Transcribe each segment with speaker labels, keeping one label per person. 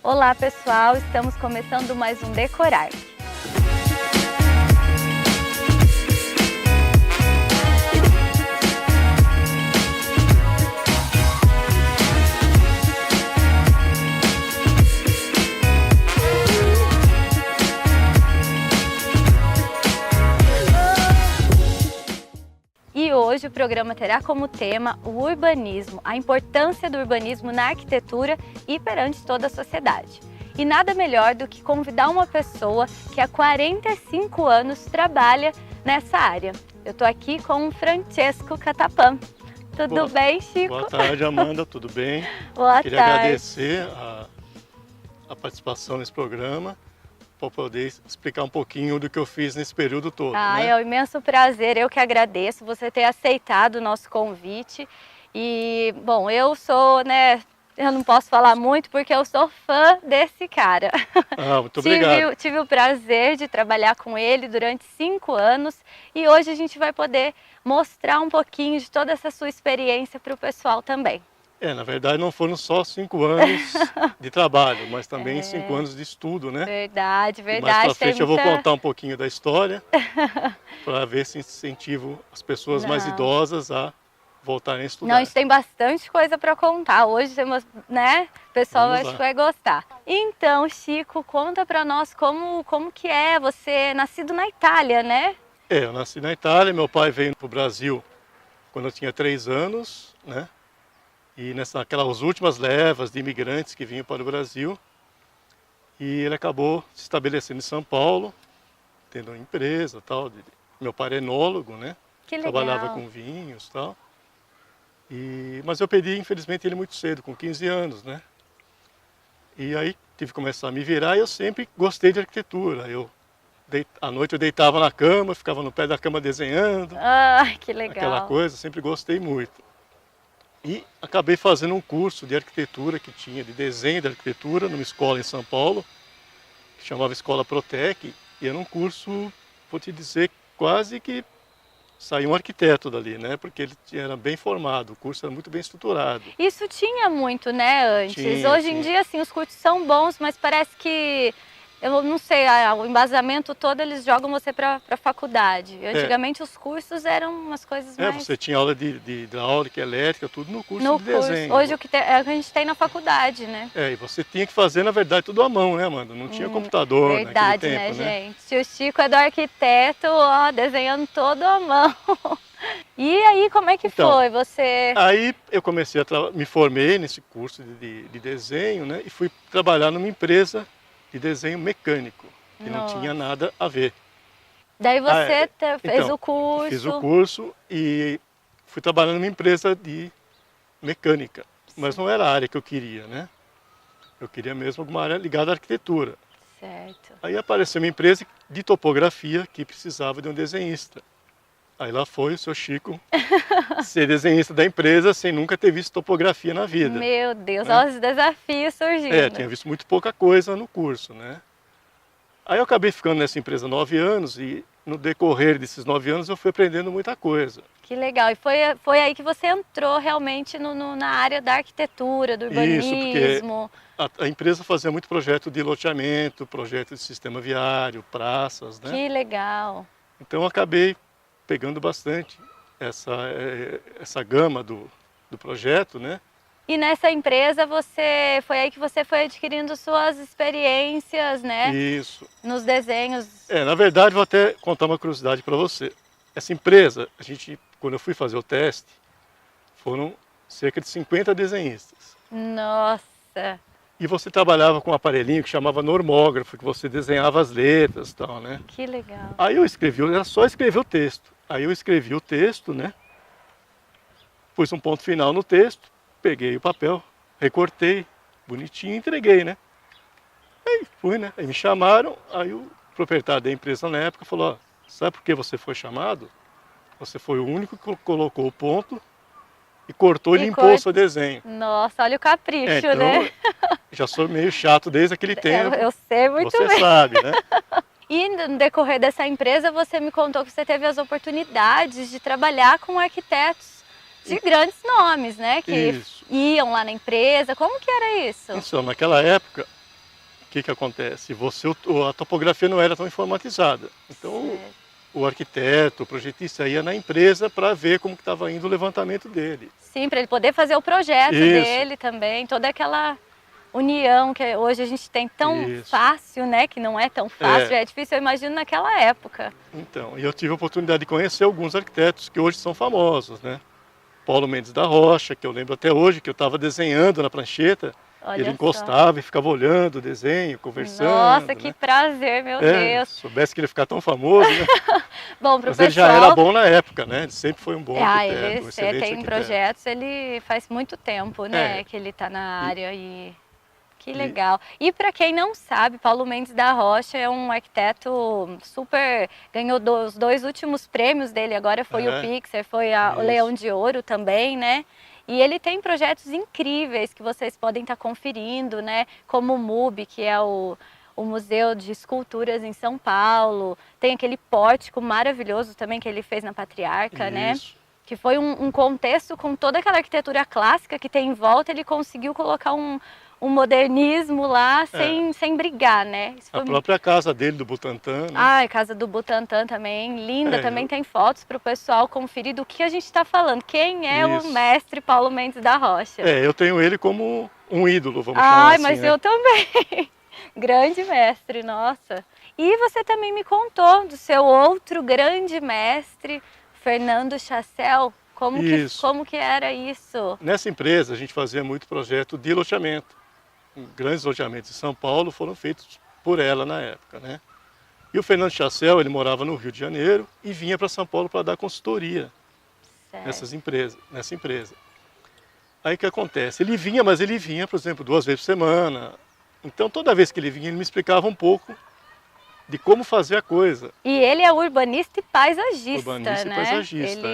Speaker 1: Olá pessoal, estamos começando mais um Decorar. E hoje o programa terá como tema o urbanismo, a importância do urbanismo na arquitetura e perante toda a sociedade. E nada melhor do que convidar uma pessoa que há 45 anos trabalha nessa área. Eu estou aqui com o Francesco Catapã. Tudo bem, Chico?
Speaker 2: Boa tarde, Amanda, tudo bem?
Speaker 1: Boa
Speaker 2: Queria
Speaker 1: tarde.
Speaker 2: agradecer a participação nesse programa, para poder explicar um pouquinho do que eu fiz nesse período todo.
Speaker 1: É um imenso prazer, eu que agradeço você ter aceitado o nosso convite. E, bom, eu sou, eu não posso falar muito porque eu sou fã desse cara.
Speaker 2: Muito obrigado.
Speaker 1: Tive o prazer de trabalhar com ele durante 5 anos e hoje a gente vai poder mostrar um pouquinho de toda essa sua experiência para o pessoal também.
Speaker 2: Na verdade não foram só 5 anos de trabalho, mas também 5 anos de estudo, né?
Speaker 1: Verdade.
Speaker 2: E mais pra frente eu vou contar um pouquinho da história, para ver se incentivo as pessoas mais idosas a voltarem a estudar.
Speaker 1: Não, a gente tem bastante coisa para contar. Hoje temos, o pessoal acho que vai gostar. Então, Chico, conta para nós como que é você nascido na Itália, né?
Speaker 2: Eu nasci na Itália, meu pai veio para o Brasil quando eu tinha 3 anos, né? E naquelas últimas levas de imigrantes que vinham para o Brasil. E ele acabou se estabelecendo em São Paulo, tendo uma empresa e tal. Meu pai era enólogo, né?
Speaker 1: Que legal.
Speaker 2: Trabalhava com vinhos e tal. Mas eu perdi, infelizmente, ele muito cedo, com 15 anos, né? E aí tive que começar a me virar e eu sempre gostei de arquitetura. À noite eu deitava na cama, ficava no pé da cama desenhando.
Speaker 1: Que legal.
Speaker 2: Aquela coisa, sempre gostei muito. E acabei fazendo um curso de arquitetura que tinha, de desenho de arquitetura, numa escola em São Paulo, que chamava Escola Protec, e era um curso, vou te dizer, quase que saiu um arquiteto dali, né? Porque ele era bem formado, o curso era muito bem estruturado.
Speaker 1: Isso tinha muito, antes. Hoje em dia, assim, os cursos são bons, mas parece que, eu não sei, o embasamento todo eles jogam você para a faculdade. Antigamente os cursos eram umas coisas mais...
Speaker 2: Você tinha aula de hidráulica, elétrica, tudo no curso de desenho.
Speaker 1: Hoje é o que a gente tem na faculdade, né?
Speaker 2: E você tinha que fazer, na verdade, tudo à mão, né, Amanda? Não tinha computador naquele tempo,
Speaker 1: né, gente? O Chico é do arquiteto, desenhando todo à mão. E aí, como é que foi? Você...
Speaker 2: Aí eu comecei me formei nesse curso de desenho, né? E fui trabalhar numa empresa de desenho mecânico, que não tinha nada a ver.
Speaker 1: Daí você fez o curso?
Speaker 2: Fiz o curso e fui trabalhar numa empresa de mecânica, mas não era a área que eu queria, né? Eu queria mesmo alguma área ligada à arquitetura.
Speaker 1: Certo.
Speaker 2: Aí apareceu uma empresa de topografia que precisava de um desenhista. Aí lá foi o seu Chico ser desenhista da empresa sem nunca ter visto topografia na vida.
Speaker 1: Meu Deus, olha os desafios surgindo.
Speaker 2: Tinha visto muito pouca coisa no curso, né? Aí eu acabei ficando nessa empresa 9 anos e no decorrer desses 9 anos eu fui aprendendo muita coisa.
Speaker 1: Que legal, e foi aí que você entrou realmente na área da arquitetura, do urbanismo.
Speaker 2: Isso, porque a empresa fazia muito projeto de loteamento, projeto de sistema viário, praças, né?
Speaker 1: Que legal.
Speaker 2: Então eu acabei pegando bastante essa gama do projeto, né?
Speaker 1: E nessa empresa foi aí que você foi adquirindo suas experiências, né?
Speaker 2: Isso.
Speaker 1: Nos desenhos.
Speaker 2: Na verdade, vou até contar uma curiosidade para você. Essa empresa, quando eu fui fazer o teste, foram cerca de 50 desenhistas.
Speaker 1: Nossa!
Speaker 2: E você trabalhava com um aparelhinho que chamava normógrafo, que você desenhava as letras e tal, né?
Speaker 1: Que legal.
Speaker 2: Aí era só escrever o texto. Aí eu escrevi o texto, né? Pus um ponto final no texto, peguei o papel, recortei, bonitinho e entreguei, né? Aí fui, né? Aí me chamaram, aí o proprietário da empresa na época falou, sabe por que você foi chamado? Você foi o único que colocou o ponto e cortou e limpou o seu desenho.
Speaker 1: Nossa, olha o capricho, né?
Speaker 2: Já sou meio chato desde aquele tempo.
Speaker 1: Eu sei muito bem.
Speaker 2: Você sabe, né?
Speaker 1: E no decorrer dessa empresa, você me contou que você teve as oportunidades de trabalhar com arquitetos de grandes nomes, né? Que iam lá na empresa. Como que era isso?
Speaker 2: Então, naquela época, que acontece? A topografia não era tão informatizada. Então,
Speaker 1: Certo.
Speaker 2: o arquiteto, o projetista ia na empresa para ver como que estava indo o levantamento dele.
Speaker 1: Sim, para ele poder fazer o projeto
Speaker 2: Isso.
Speaker 1: dele também, toda aquela união que hoje a gente tem tão
Speaker 2: Isso.
Speaker 1: fácil, né? Que não é tão fácil,
Speaker 2: É.
Speaker 1: é difícil, eu imagino naquela época.
Speaker 2: Então, e eu tive a oportunidade de conhecer alguns arquitetos que hoje são famosos, né? Paulo Mendes da Rocha, que eu lembro até hoje, que eu estava desenhando na prancheta,
Speaker 1: Olha
Speaker 2: ele
Speaker 1: só.
Speaker 2: encostava e ficava olhando o desenho, conversando.
Speaker 1: Nossa, que
Speaker 2: né?
Speaker 1: prazer, meu Deus.
Speaker 2: Se soubesse que ele ia ficar tão famoso, né?
Speaker 1: Bom, para o
Speaker 2: Mas ele já
Speaker 1: pessoal...
Speaker 2: era bom na época, né? Ele sempre foi um bom arquiteto,
Speaker 1: ele
Speaker 2: um excelente
Speaker 1: tem
Speaker 2: arquiteto.
Speaker 1: projetos, ele faz muito tempo, né,
Speaker 2: É.
Speaker 1: que ele está na área e que legal. E para quem não sabe, Paulo Mendes da Rocha é um arquiteto super, ganhou os 2 últimos prêmios dele, agora foi o Pixar, foi o Leão de Ouro também, né? E ele tem projetos incríveis que vocês podem estar conferindo, né? Como o MUB, que é o Museu de Esculturas em São Paulo. Tem aquele pórtico maravilhoso também que ele fez na Patriarca, né? Que foi um contexto com toda aquela arquitetura clássica que tem em volta, ele conseguiu colocar um modernismo lá sem brigar, né? Isso
Speaker 2: A
Speaker 1: foi
Speaker 2: própria casa dele, do Butantã, né?
Speaker 1: a casa do Butantã também, linda, também tem fotos para o pessoal conferir do que a gente está falando. Quem é o mestre Paulo Mendes da Rocha?
Speaker 2: Eu tenho ele como um ídolo, vamos chamar assim,
Speaker 1: mas
Speaker 2: né?
Speaker 1: eu também. Grande mestre, nossa. E você também me contou do seu outro grande mestre, Fernando Chassel. Como que era isso?
Speaker 2: Nessa empresa a gente fazia muito projeto de loteamento. Grandes loteamentos em São Paulo foram feitos por ela na época, né? E o Fernando Chassel, ele morava no Rio de Janeiro e vinha para São Paulo para dar consultoria nessa empresa. Aí o que acontece? Ele vinha, mas ele vinha, por exemplo, 2 vezes por semana. Então toda vez que ele vinha, ele me explicava um pouco de como fazer a coisa.
Speaker 1: E ele é urbanista e paisagista,
Speaker 2: Urbanista
Speaker 1: né?
Speaker 2: e paisagista,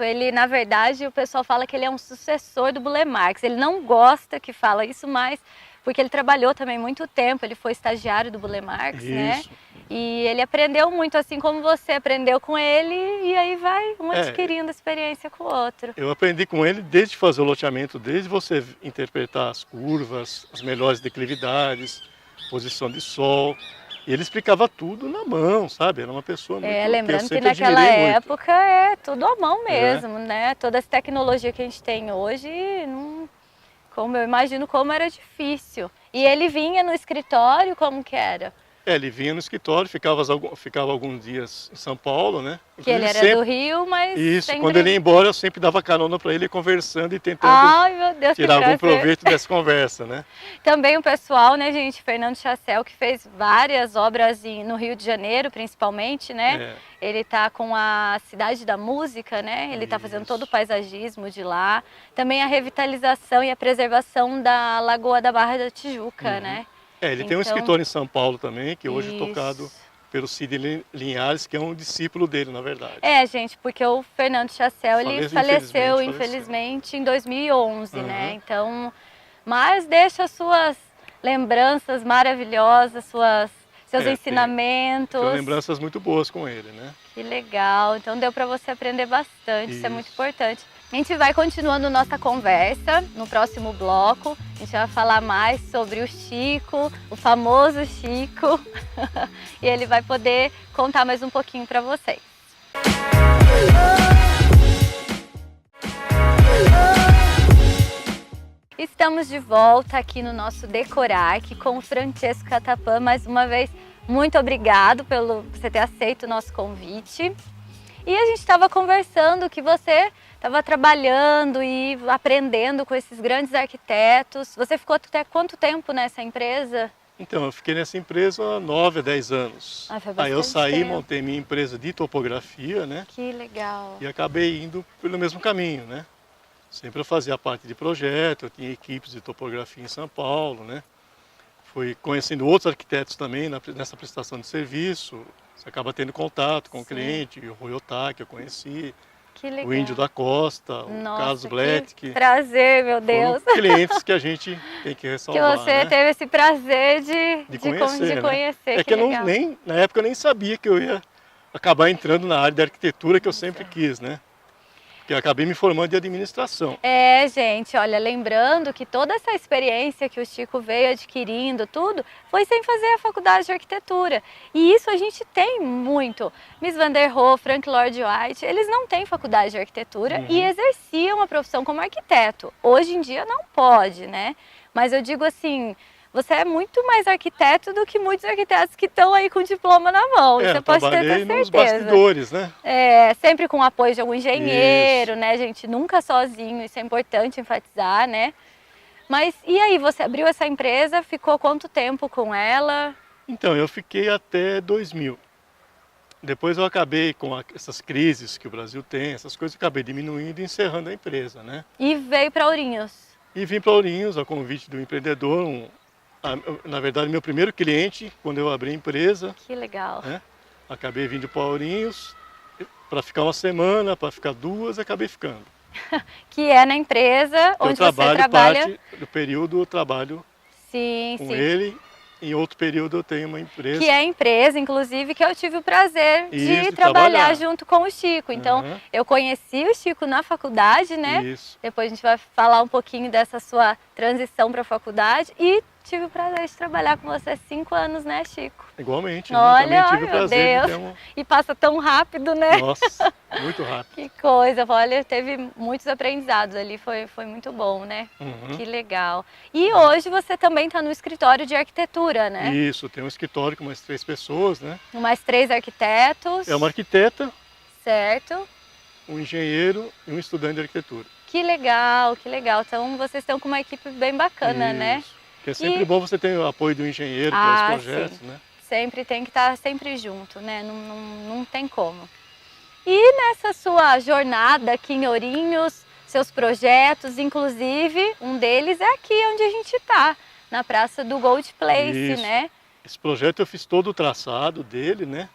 Speaker 1: Ele, na verdade, o pessoal fala que ele é um sucessor do Burle Marx. Ele não gosta que fala isso, mas porque ele trabalhou também muito tempo, ele foi estagiário do Burle Marx, né? E ele aprendeu muito, assim como você aprendeu com ele, e aí vai um adquirindo experiência com o outro.
Speaker 2: Eu aprendi com ele desde fazer o loteamento, desde você interpretar as curvas, as melhores declividades, posição de sol. E ele explicava tudo na mão, sabe? Era uma pessoa muito...
Speaker 1: Lembrando que naquela época é tudo à mão mesmo, né? Toda essa tecnologia que a gente tem hoje, como eu imagino como era difícil. E ele vinha no escritório, como que era?
Speaker 2: Ele vinha no escritório, ficava alguns dias em São Paulo, né?
Speaker 1: Que ele era do Rio, mas
Speaker 2: sempre... quando ele ia embora, eu sempre dava carona para ele conversando e tentando tirar algum proveito dessa conversa, né?
Speaker 1: Também o pessoal, né, gente, Fernando Chassel, que fez várias obras no Rio de Janeiro, principalmente, né? Ele tá com a Cidade da Música, né? Ele tá fazendo todo o paisagismo de lá. Também a revitalização e a preservação da Lagoa da Barra da Tijuca, né?
Speaker 2: Ele tem um escritório em São Paulo também, que hoje é tocado pelo Cid Linhares, que é um discípulo dele, na verdade.
Speaker 1: Gente, porque o Fernando Chassel, ele faleceu, infelizmente, em 2011, né? Então, mas deixa suas lembranças maravilhosas, seus ensinamentos.
Speaker 2: Tenho lembranças muito boas com ele, né?
Speaker 1: Que legal, então deu para você aprender bastante, isso é muito importante. A gente vai continuando nossa conversa no próximo bloco. A gente vai falar mais sobre o Chico, o famoso Chico. E ele vai poder contar mais um pouquinho para vocês. Estamos de volta aqui no nosso Decorac com o Francesco Catapã. Mais uma vez, muito obrigado por você ter aceito o nosso convite. E a gente estava conversando que você estava trabalhando e aprendendo com esses grandes arquitetos. Você ficou até quanto tempo nessa empresa?
Speaker 2: Então, eu fiquei nessa empresa há 9 a 10 anos. Aí eu saí, montei minha empresa de topografia, né?
Speaker 1: Que legal.
Speaker 2: E acabei indo pelo mesmo caminho, né? Sempre eu fazia parte de projeto, eu tinha equipes de topografia em São Paulo, né? Fui conhecendo outros arquitetos também nessa prestação de serviço. Você acaba tendo contato com o cliente, o Rui Otaki, eu conheci.
Speaker 1: Que legal.
Speaker 2: O Índio da Costa, o Carlos Blett.
Speaker 1: Que prazer, meu Deus.
Speaker 2: Foram clientes que a gente tem que ressalvar.
Speaker 1: Que você teve esse prazer de
Speaker 2: conhecer.
Speaker 1: Né?
Speaker 2: Que eu na época eu nem sabia que eu ia acabar entrando na área de arquitetura que eu sempre quis, né? porque eu acabei me formando de administração.
Speaker 1: É, gente, olha, lembrando que toda essa experiência que o Chico veio adquirindo, tudo, foi sem fazer a faculdade de arquitetura. E isso a gente tem muito. Miss Van der Rohe, Frank Lloyd Wright, eles não têm faculdade de arquitetura e exerciam a profissão como arquiteto. Hoje em dia não pode, né? Mas eu digo assim, você é muito mais arquiteto do que muitos arquitetos que estão aí com o diploma na mão. Você pode ter certeza.
Speaker 2: Nos bastidores, né?
Speaker 1: É, sempre com o apoio de algum engenheiro, né, gente? Nunca sozinho, isso é importante enfatizar, né? Mas e aí, você abriu essa empresa, ficou quanto tempo com ela?
Speaker 2: Então, eu fiquei até 2000. Depois eu acabei com essas crises que o Brasil tem, essas coisas, eu acabei diminuindo e encerrando a empresa, né?
Speaker 1: E veio para Ourinhos?
Speaker 2: E vim para Ourinhos, a convite do empreendedor, na verdade, meu primeiro cliente, quando eu abri a empresa.
Speaker 1: Que legal.
Speaker 2: Né? Acabei vindo para Ourinhos para ficar uma semana, para ficar 2, acabei ficando.
Speaker 1: Que é na empresa onde você trabalha.
Speaker 2: Parte do período eu trabalho com
Speaker 1: sim.
Speaker 2: ele. Em outro período eu tenho uma empresa.
Speaker 1: Que é a empresa, inclusive, que eu tive o prazer de trabalhar junto com o Chico. Então, eu conheci o Chico na faculdade, né?
Speaker 2: Isso.
Speaker 1: Depois a gente vai falar um pouquinho dessa sua transição para a faculdade. E tive o prazer de trabalhar com você 5 anos, né, Chico?
Speaker 2: Igualmente,
Speaker 1: olha,
Speaker 2: né? Também tive o
Speaker 1: meu
Speaker 2: prazer
Speaker 1: Deus. E passa tão rápido, né?
Speaker 2: Nossa, muito rápido.
Speaker 1: Que coisa, olha, teve muitos aprendizados ali, foi muito bom, né? Que legal. E hoje você também está no escritório de arquitetura, né?
Speaker 2: Isso, tem um escritório com mais 3 pessoas, né?
Speaker 1: Mais 3 arquitetos.
Speaker 2: É uma arquiteta.
Speaker 1: Certo.
Speaker 2: Um engenheiro e um estudante de arquitetura.
Speaker 1: Que legal, que legal. Então vocês estão com uma equipe bem bacana, né?
Speaker 2: Porque é sempre bom você ter o apoio do engenheiro para os projetos,
Speaker 1: sim.
Speaker 2: né?
Speaker 1: Sempre tem que estar sempre junto, né? Não tem como. E nessa sua jornada aqui em Ourinhos, seus projetos, inclusive, um deles é aqui onde a gente está, na Praça do Gold Place, né?
Speaker 2: Esse projeto eu fiz todo o traçado dele, né?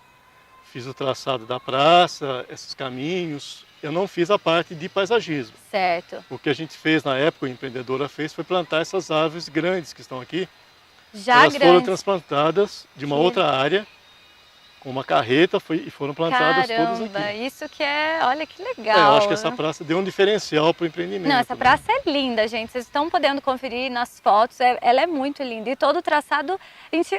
Speaker 2: Fiz o traçado da praça, esses caminhos. Eu não fiz a parte de paisagismo.
Speaker 1: Certo.
Speaker 2: O que a gente fez na época, a empreendedora fez, foi plantar essas árvores grandes que estão aqui. Elas foram transplantadas de uma outra área, com uma carreta, e foram plantadas todas aqui.
Speaker 1: Isso que é, olha que legal.
Speaker 2: Eu acho que essa praça deu um diferencial para o empreendimento.
Speaker 1: Não, essa praça é linda, gente. Vocês estão podendo conferir nas fotos, ela é muito linda. E todo o traçado,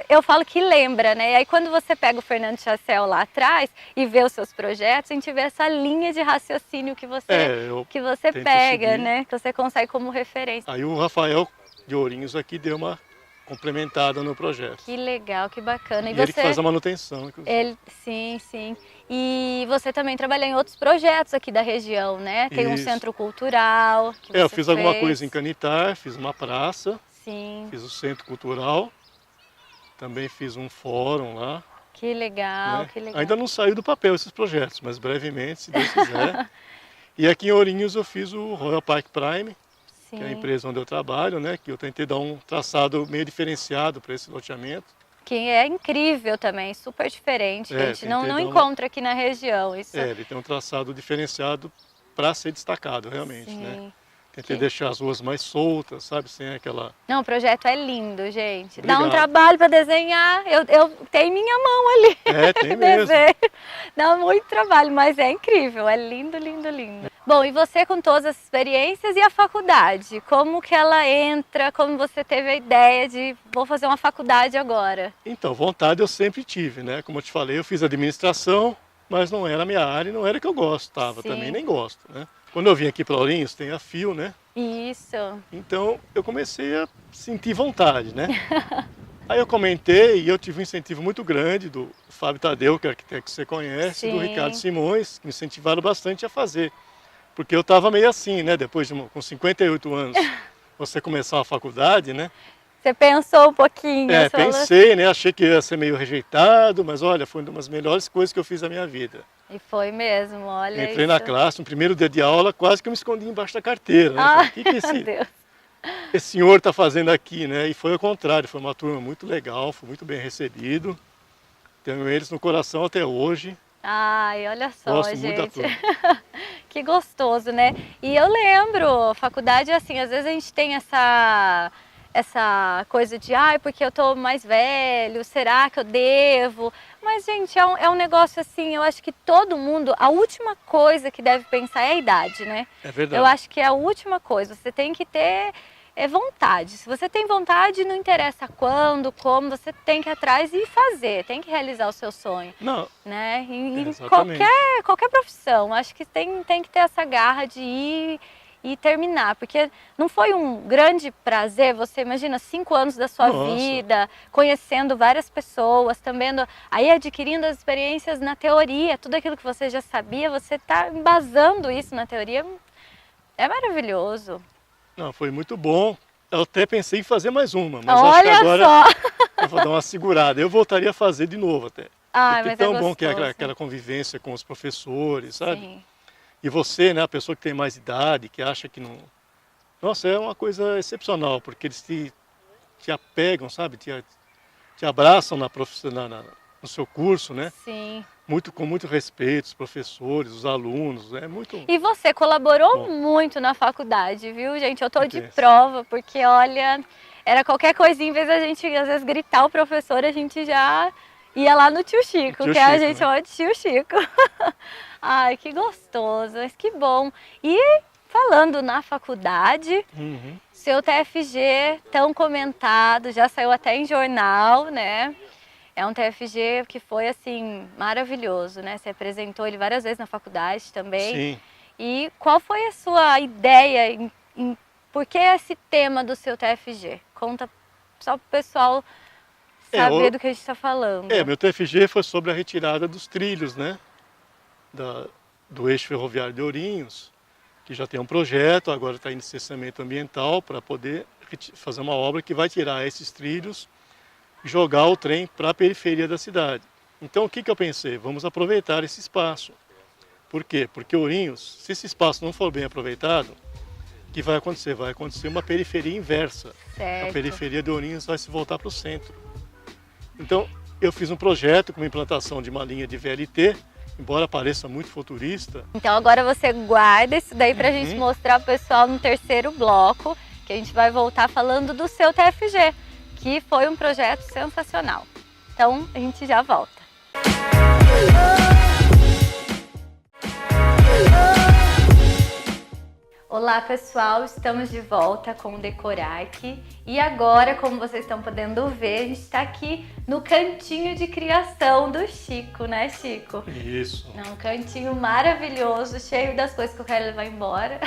Speaker 1: eu falo que lembra, né? E aí quando você pega o Fernando Chassel lá atrás e vê os seus projetos, a gente vê essa linha de raciocínio que você pega, né? Que você consegue como referência.
Speaker 2: Aí o Rafael de Ourinhos aqui deu uma complementada no projeto.
Speaker 1: Que legal, que bacana.
Speaker 2: E ele que faz a manutenção, inclusive.
Speaker 1: Sim. E você também trabalha em outros projetos aqui da região, né? Tem um centro cultural que
Speaker 2: eu fiz alguma coisa em Canitar, fiz uma praça.
Speaker 1: Sim.
Speaker 2: Fiz o centro cultural. Também fiz um fórum lá.
Speaker 1: Que legal,
Speaker 2: né?
Speaker 1: que legal.
Speaker 2: Ainda não saiu do papel esses projetos, mas brevemente, se Deus quiser. E aqui em Ourinhos eu fiz o Royal Park Prime. Sim. Que é a empresa onde eu trabalho, né? Que eu tentei dar um traçado meio diferenciado para esse loteamento.
Speaker 1: Que é incrível também, super diferente, que a gente não encontra aqui na região. Isso.
Speaker 2: Ele tem um traçado diferenciado para ser destacado, realmente, né? Tentei deixar as ruas mais soltas, sabe? Sem aquela...
Speaker 1: Não, o projeto é lindo, gente.
Speaker 2: Obrigado.
Speaker 1: Dá um trabalho para desenhar. Eu tenho minha mão ali.
Speaker 2: Tem mesmo.
Speaker 1: Dá muito trabalho, mas é incrível. É lindo, lindo, lindo. Bom, e você com todas as experiências e a faculdade? Como que ela entra? Como você teve a ideia de vou fazer uma faculdade agora?
Speaker 2: Então, vontade eu sempre tive, né? Como eu te falei, eu fiz administração, mas não era a minha área e não era que eu gostava. Também nem gosto, né? Quando eu vim aqui para Ourinhos, tem a FIO, né?
Speaker 1: Isso.
Speaker 2: Então, eu comecei a sentir vontade, né? Aí eu comentei e eu tive um incentivo muito grande do Fábio Tadeu, que é arquiteto que você conhece, e do Ricardo Simões, que me incentivaram bastante a fazer. Porque eu estava meio assim, né? Depois com 58 anos, você começar uma faculdade, né?
Speaker 1: Você pensou um pouquinho?
Speaker 2: Pensei, né? Achei que ia ser meio rejeitado, mas olha, foi uma das melhores coisas que eu fiz da minha vida.
Speaker 1: E foi mesmo, olha.
Speaker 2: Entrei na classe, no primeiro dia de aula, quase que eu me escondi embaixo da carteira, né? O que esse senhor está fazendo aqui, né? E foi ao contrário, foi uma turma muito legal, foi muito bem recebido. Tenho eles no coração até hoje.
Speaker 1: Ai, olha só,
Speaker 2: Gosto
Speaker 1: gente.
Speaker 2: muito da turma.
Speaker 1: Que gostoso, né? E eu lembro, faculdade, assim, às vezes a gente tem essa coisa de, ai, porque eu tô mais velho, será que eu devo? Mas, gente, é um negócio assim, eu acho que todo mundo, a última coisa que deve pensar é a idade, né?
Speaker 2: É verdade.
Speaker 1: Eu acho que é a última coisa, você tem que ter vontade. Se você tem vontade, não interessa quando, como, você tem que ir atrás e fazer, tem que realizar o seu sonho.
Speaker 2: Não,
Speaker 1: Né? Em
Speaker 2: exatamente.
Speaker 1: qualquer profissão, acho que tem que ter essa garra de ir e terminar, porque não foi um grande prazer, você imagina 5 anos da sua
Speaker 2: Nossa.
Speaker 1: vida, conhecendo várias pessoas, também aí adquirindo as experiências na teoria, tudo aquilo que você já sabia, você está embasando isso na teoria, é maravilhoso.
Speaker 2: Não, foi muito bom. Eu até pensei em fazer mais uma, mas
Speaker 1: Olha
Speaker 2: acho que agora
Speaker 1: só.
Speaker 2: eu vou dar uma segurada. Eu voltaria a fazer de novo até.
Speaker 1: Ai,
Speaker 2: Porque
Speaker 1: mas
Speaker 2: tão
Speaker 1: é
Speaker 2: bom que é
Speaker 1: gostoso.
Speaker 2: aquela convivência com os professores, sabe?
Speaker 1: Sim.
Speaker 2: E você, né, a pessoa que tem mais idade, que acha que não... Nossa, é uma coisa excepcional, porque eles te apegam, sabe? Te abraçam no seu curso, né?
Speaker 1: Sim.
Speaker 2: Com muito respeito, os professores, os alunos, é muito...
Speaker 1: E você colaborou
Speaker 2: Bom.
Speaker 1: muito na faculdade, viu, gente? Eu tô de
Speaker 2: Acontece.
Speaker 1: prova, porque, olha, era qualquer coisinha, em vez da gente, às vezes, gritar o professor, a gente já ia lá no tio Chico,
Speaker 2: Tio
Speaker 1: que a
Speaker 2: Chico,
Speaker 1: gente
Speaker 2: né?
Speaker 1: chama de tio Chico. Ai, que gostoso, mas que bom. E falando na faculdade,
Speaker 2: Uhum.
Speaker 1: seu TFG tão comentado, já saiu até em jornal, né? É um TFG que foi, assim, maravilhoso, né? Você apresentou ele várias vezes na faculdade também.
Speaker 2: Sim.
Speaker 1: E qual foi a sua ideia por que esse tema do seu TFG? Conta só para o pessoal saber do que a gente está falando.
Speaker 2: Meu TFG foi sobre a retirada dos trilhos, né? Do eixo ferroviário de Ourinhos, que já tem um projeto, agora está em licenciamento ambiental para poder fazer uma obra que vai tirar esses trilhos e jogar o trem para a periferia da cidade. Então o que eu pensei? Vamos aproveitar esse espaço. Por quê? Porque Ourinhos, se esse espaço não for bem aproveitado, o que vai acontecer? Vai acontecer uma periferia inversa.
Speaker 1: Certo.
Speaker 2: A periferia de Ourinhos vai se voltar para o centro. Então eu fiz um projeto com a implantação de uma linha de VLT, embora pareça muito futurista.
Speaker 1: Então agora você guarda isso daí pra gente mostrar pro pessoal no terceiro bloco, que a gente vai voltar falando do seu TFG, que foi um projeto sensacional. Então a gente já volta. Olá pessoal, estamos de volta com o Decorac e agora, como vocês estão podendo ver, a gente está aqui no cantinho de criação do Chico, né, Chico?
Speaker 2: Isso.
Speaker 1: É um cantinho maravilhoso, cheio das coisas que eu quero levar embora.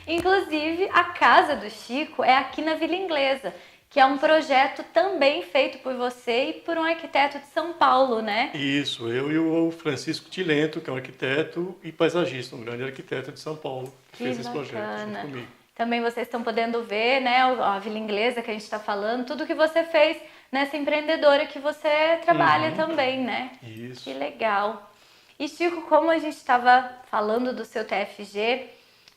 Speaker 1: Inclusive, a casa do Chico é aqui na Vila Inglesa, que é um projeto também feito por você e por um arquiteto de São Paulo, né?
Speaker 2: Isso, eu e o Francisco Tilento, que é um arquiteto e paisagista, um grande arquiteto de São Paulo, que fez esse projeto junto comigo.
Speaker 1: Também vocês estão podendo ver, né, a Vila Inglesa que a gente está falando, tudo que você fez nessa empreendedora que você trabalha também, né?
Speaker 2: Isso.
Speaker 1: Que legal. E Chico, como a gente estava falando do seu TFG,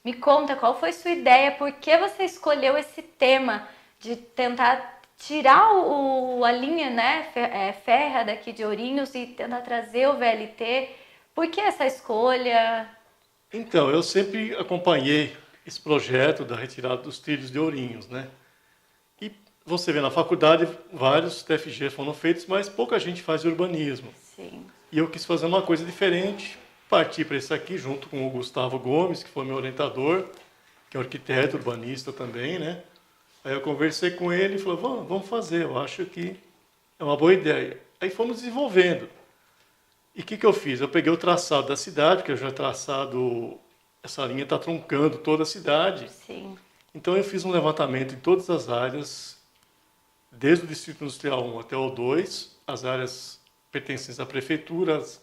Speaker 1: me conta qual foi sua ideia, por que você escolheu esse tema de tentar tirar a linha, né, férrea daqui de Ourinhos e tentar trazer o VLT. Por que essa escolha?
Speaker 2: Então, eu sempre acompanhei esse projeto da retirada dos trilhos de Ourinhos, né? E você vê na faculdade, vários TFG foram feitos, mas pouca gente faz urbanismo.
Speaker 1: Sim.
Speaker 2: E eu quis fazer uma coisa diferente, parti para esse aqui junto com o Gustavo Gomes, que foi meu orientador, que é um arquiteto urbanista também, né? Aí eu conversei com ele e falou, vamos fazer, eu acho que é uma boa ideia. Aí fomos desenvolvendo. E o que eu fiz? Eu peguei o traçado da cidade, que eu já traçado, essa linha está truncando toda a cidade.
Speaker 1: Sim.
Speaker 2: Então eu fiz um levantamento em todas as áreas, desde o Distrito Industrial 1 até o 2, as áreas pertencentes à prefeitura, as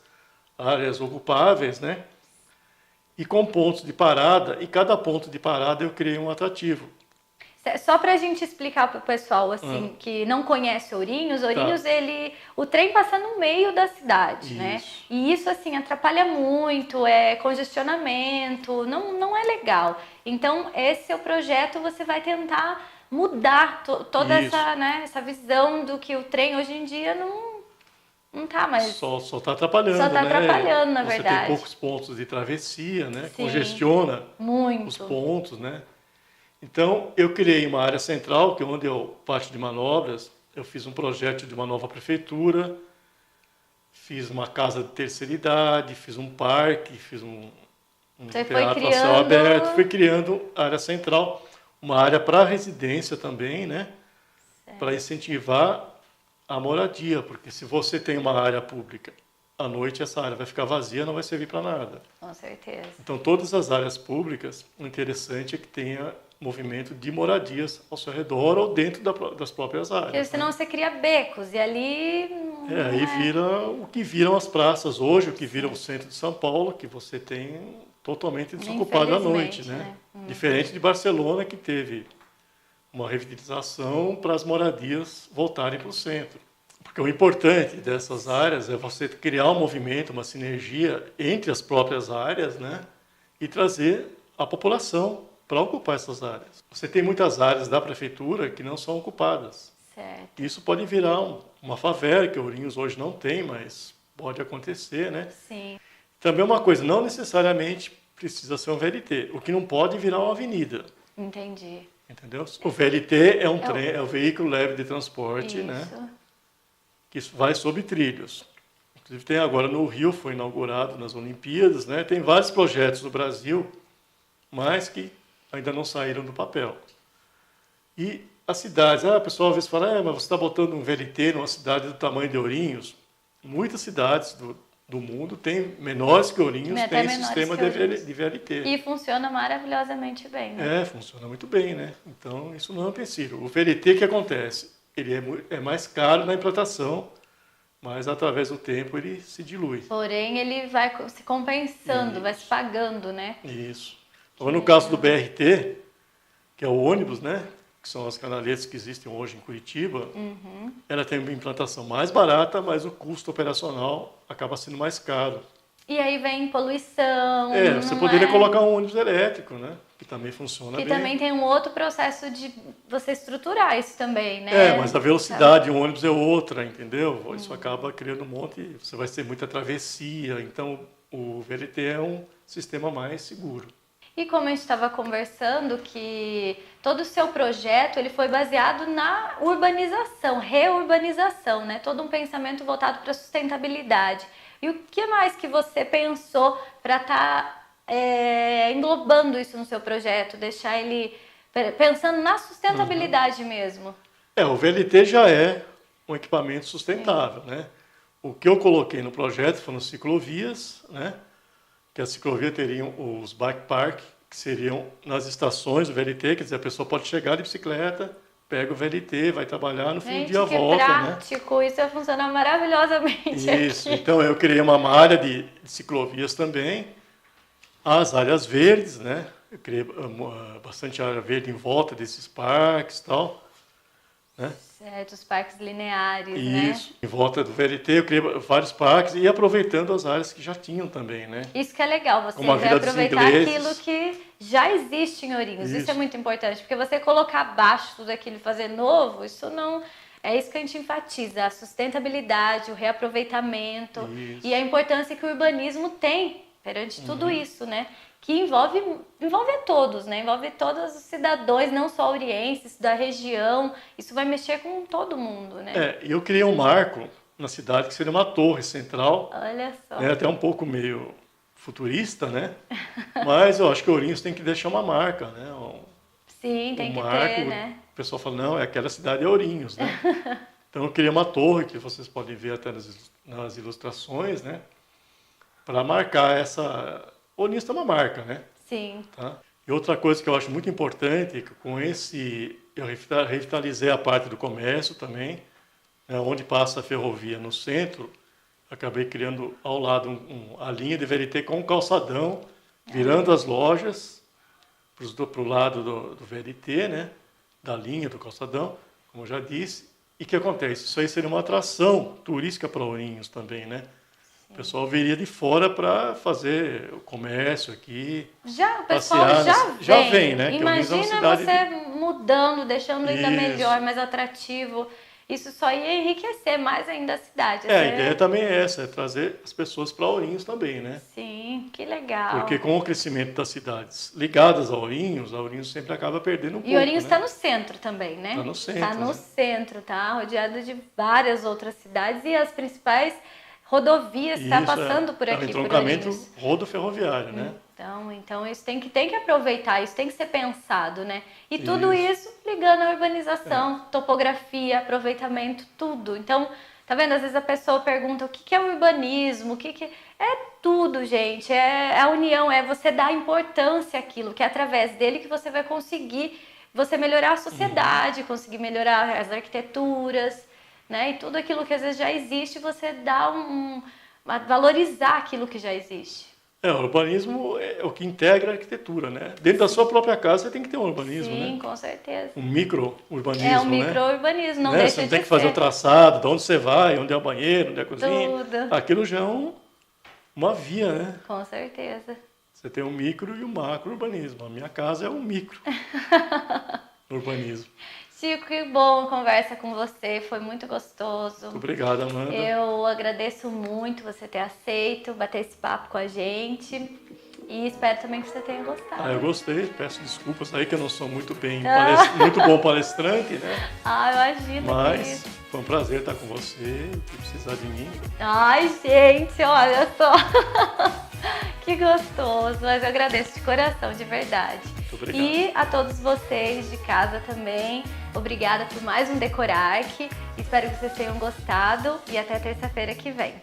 Speaker 2: áreas ocupáveis, né? E com pontos de parada, e cada ponto de parada eu criei um atrativo.
Speaker 1: Só pra gente explicar pro pessoal, assim, que não conhece Ourinhos, o trem passa no meio da cidade, né? E isso, assim, atrapalha muito, congestionamento, não é legal. Então, esse é o projeto, você vai tentar mudar toda essa visão do que o trem hoje em dia não tá mais...
Speaker 2: Só tá atrapalhando,
Speaker 1: Só tá
Speaker 2: né?
Speaker 1: atrapalhando, na verdade.
Speaker 2: Você tem poucos pontos de travessia, né?
Speaker 1: Sim,
Speaker 2: Congestiona
Speaker 1: muito.
Speaker 2: os pontos, né? Então, eu criei uma área central, que é onde eu parte de manobras. Eu fiz um projeto de uma nova prefeitura, fiz uma casa de terceira idade, fiz um parque, fiz um
Speaker 1: Você foi
Speaker 2: teatro a céu aberto,
Speaker 1: criando...
Speaker 2: fui criando área central, uma área para residência também, né? Para incentivar a moradia, porque se você tem uma área pública, à noite essa área vai ficar vazia, não vai servir para nada.
Speaker 1: Com certeza.
Speaker 2: Então, todas as áreas públicas, o interessante é que tenha movimento de moradias ao seu redor ou dentro das próprias áreas.
Speaker 1: Porque senão você cria becos e ali...
Speaker 2: Aí vira o que viram as praças hoje, o que vira o centro de São Paulo, que você tem totalmente desocupado à noite, né? Diferente de Barcelona, que teve uma revitalização para as moradias voltarem para o centro. Porque o importante dessas áreas é você criar um movimento, uma sinergia entre as próprias áreas, né? E trazer a população para ocupar essas áreas. Você tem muitas áreas da prefeitura que não são ocupadas.
Speaker 1: Certo.
Speaker 2: Isso pode virar uma favela, que Ourinhos hoje não tem, mas pode acontecer, né?
Speaker 1: Sim.
Speaker 2: Também uma coisa, não necessariamente precisa ser um VLT. O que não pode virar uma avenida.
Speaker 1: Entendi.
Speaker 2: Entendeu? O VLT é um trem, é o veículo leve de transporte, né? Que vai sobre trilhos. Inclusive tem agora no Rio, foi inaugurado nas Olimpíadas, né? Tem vários projetos no Brasil, mas que ainda não saíram do papel. E as cidades, a pessoa às vezes fala, mas você está botando um VLT numa cidade do tamanho de Ourinhos. Muitas cidades do mundo têm menores que Ourinhos, têm sistema de VLT.
Speaker 1: E funciona maravilhosamente bem, né?
Speaker 2: Funciona muito bem, né? Então, isso não é um empecilho. O VLT, o que acontece? Ele é mais caro na implantação, mas através do tempo ele se dilui.
Speaker 1: Porém, ele vai se compensando, vai se pagando, né?
Speaker 2: Isso. Agora, no caso do BRT, que é o ônibus, né? Que são as canaletas que existem hoje em Curitiba, ela tem uma implantação mais barata, mas o custo operacional acaba sendo mais caro.
Speaker 1: E aí vem poluição.
Speaker 2: Você poderia colocar um ônibus elétrico, né? Que também funciona bem.
Speaker 1: E também tem um outro processo de você estruturar isso também, né?
Speaker 2: Mas a velocidade de um ônibus é outra, entendeu? Isso acaba criando um monte, você vai ter muita travessia, então o VLT é um sistema mais seguro.
Speaker 1: E como a gente estava conversando, que todo o seu projeto ele foi baseado na urbanização, reurbanização, né? Todo um pensamento voltado para a sustentabilidade. E o que mais que você pensou para estar englobando isso no seu projeto, deixar ele pensando na sustentabilidade mesmo? O
Speaker 2: VLT já é um equipamento sustentável, né? O que eu coloquei no projeto foram ciclovias, né? Que a ciclovia teriam os bike park, que seriam nas estações do VLT, quer dizer, a pessoa pode chegar de bicicleta, pega o VLT, vai trabalhar, no fim do dia volta,
Speaker 1: prático, né? Isso vai funcionar maravilhosamente.
Speaker 2: Isso,
Speaker 1: aqui.
Speaker 2: Então eu criei uma área de ciclovias também, as áreas verdes, né? Eu criei bastante área verde em volta desses parques e tal, né?
Speaker 1: Certo, os parques lineares,
Speaker 2: Isso, em volta do VLT eu criei vários parques e aproveitando as áreas que já tinham também, né?
Speaker 1: Isso que é legal, você vai aproveitar aquilo que já existe em Ourinhos. Isso é muito importante, porque você colocar abaixo tudo aquilo e fazer novo, isso não... É isso que a gente enfatiza, a sustentabilidade, o reaproveitamento e a importância que o urbanismo tem perante tudo isso, né? Que envolve a todos, né? Envolve todos os cidadãos, não só aurienses, da região. Isso vai mexer com todo mundo, né?
Speaker 2: Eu criei um marco na cidade que seria uma torre central.
Speaker 1: Olha só.
Speaker 2: Até um pouco meio futurista, né? Mas eu acho que Ourinhos tem que deixar uma marca, né?
Speaker 1: Sim, tem que ter, né?
Speaker 2: O pessoal fala, não, aquela cidade é Ourinhos, né? Então eu criei uma torre, que vocês podem ver até nas ilustrações, né? Para marcar essa... Ourinhos tem uma marca, né?
Speaker 1: Sim.
Speaker 2: Tá? E outra coisa que eu acho muito importante, que com eu revitalizei a parte do comércio também, né, onde passa a ferrovia no centro, acabei criando ao lado a linha de VLT com um calçadão, virando as lojas para o lado do VLT, né? Da linha do calçadão, como eu já disse. E o que acontece? Isso aí seria uma atração turística para Ourinhos também, né? O pessoal viria de fora para fazer o comércio aqui.
Speaker 1: O pessoal já vem,
Speaker 2: né?
Speaker 1: Imagina você mudando, deixando ainda melhor, mais atrativo. isso só ia enriquecer mais ainda a cidade.
Speaker 2: A ideia também é essa, é trazer as pessoas para Ourinhos também, né?
Speaker 1: Sim, que legal.
Speaker 2: Porque com o crescimento das cidades ligadas a Ourinhos sempre acaba perdendo um pouco,
Speaker 1: E Ourinhos
Speaker 2: né?
Speaker 1: está no centro também, né?
Speaker 2: Está no centro.
Speaker 1: Está no
Speaker 2: né?
Speaker 1: centro, tá? Rodeado de várias outras cidades e as principais rodovias estão passando por
Speaker 2: É
Speaker 1: aqui,
Speaker 2: um
Speaker 1: por
Speaker 2: entroncamento
Speaker 1: Ourinhos.
Speaker 2: rodoferroviário, né?
Speaker 1: Então isso tem que aproveitar, isso tem que ser pensado, né? E tudo
Speaker 2: Isso.
Speaker 1: isso ligando à urbanização, topografia, aproveitamento, tudo. Então, tá vendo? Às vezes a pessoa pergunta o que é o urbanismo, É tudo, gente. É a união, é você dar importância àquilo, que é através dele que você vai conseguir você melhorar a sociedade, conseguir melhorar as arquiteturas, né? E tudo aquilo que às vezes já existe, você dá valorizar aquilo que já existe.
Speaker 2: O urbanismo é o que integra a arquitetura, né? Dentro da sua própria casa você tem que ter um urbanismo, né?
Speaker 1: Sim, com certeza.
Speaker 2: Um micro-urbanismo,
Speaker 1: É um
Speaker 2: né?
Speaker 1: micro-urbanismo, não
Speaker 2: Né?
Speaker 1: deixa
Speaker 2: Você não
Speaker 1: de
Speaker 2: tem que fazer o
Speaker 1: ser.
Speaker 2: traçado, de onde você vai, onde é o banheiro, onde é a cozinha.
Speaker 1: Tudo.
Speaker 2: Aquilo já é uma via, né?
Speaker 1: Com certeza.
Speaker 2: Você tem um micro e um macro-urbanismo. A minha casa é um micro-urbanismo.
Speaker 1: Chico, que bom conversa com você, foi muito gostoso.
Speaker 2: Muito obrigado, Amanda.
Speaker 1: Eu agradeço muito você ter aceito bater esse papo com a gente e espero também que você tenha gostado.
Speaker 2: Eu gostei, peço desculpas aí que eu não sou muito muito bom palestrante, né?
Speaker 1: Imagina.
Speaker 2: Mas foi um prazer estar com você, se precisar de mim.
Speaker 1: Ai, gente, olha só. Que gostoso, mas eu agradeço de coração, de verdade.
Speaker 2: Muito obrigado.
Speaker 1: E a todos vocês de casa também, obrigada por mais um Decorarque. Espero que vocês tenham gostado e até terça-feira que vem.